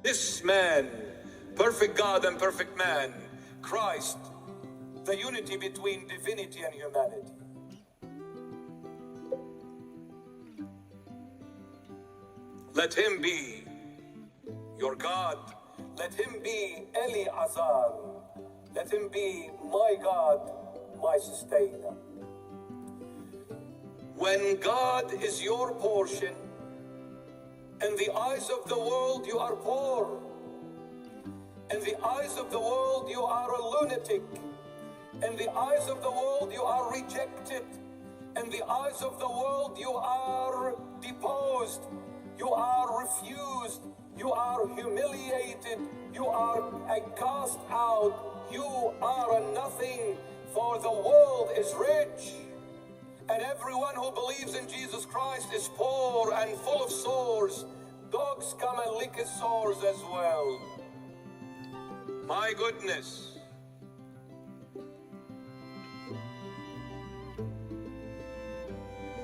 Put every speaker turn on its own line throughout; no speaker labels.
This man, perfect God and perfect man, Christ, the unity between divinity and humanity. Let him be your God. Let him be Eli Azar. Let him be my God, my sustainer. When God is your portion, in the eyes of the world you are poor. In the eyes of the world you are a lunatic. In the eyes of the world you are rejected. In the eyes of the world you are deposed. You are refused. You are humiliated. You are cast out. You are a nothing, for the world is rich. And everyone who believes in Jesus Christ is poor and full of sores. Dogs come and lick his sores as well. My goodness.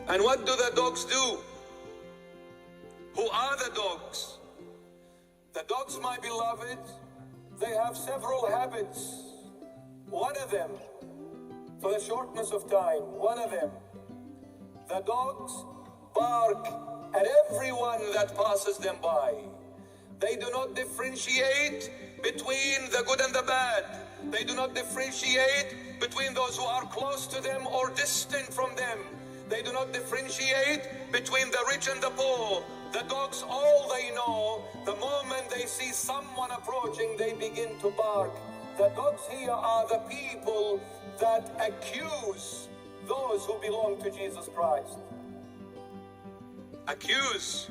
And what do the dogs do? Who are the dogs? The dogs, my beloved, they have several habits. One of them, for the shortness of time, one of them, the dogs bark at everyone that passes them by. They do not differentiate between the good and the bad. They do not differentiate between those who are close to them or distant from them. They do not differentiate between the rich and the poor. The dogs, all they know, the moment they see someone approaching, they begin to bark. The dogs here are the people that accuse those who belong to Jesus Christ. Accuse.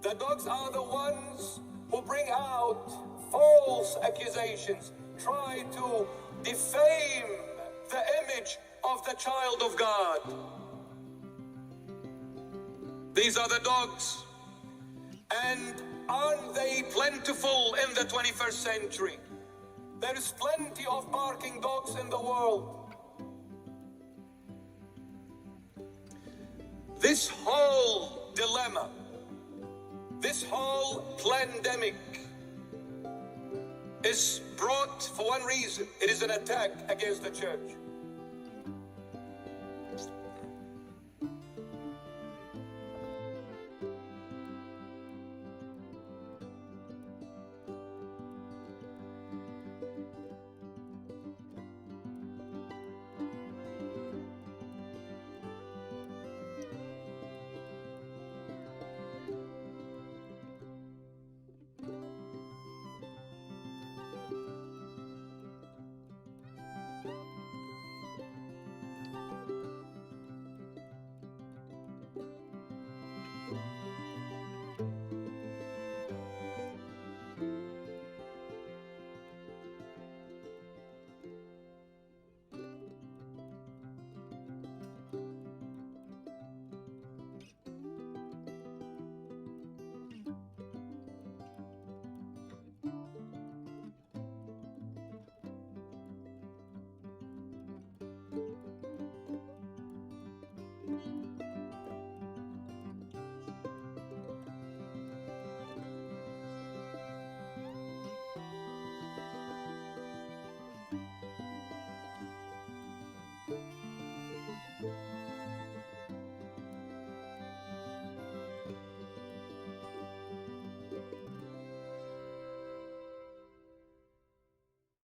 The dogs are the ones who bring out false accusations, try to defame the image of the child of God. These are the dogs. And aren't they plentiful in the 21st century? There is plenty of barking dogs in the world. This whole dilemma, this whole pandemic is brought for one reason. It is an attack against the church.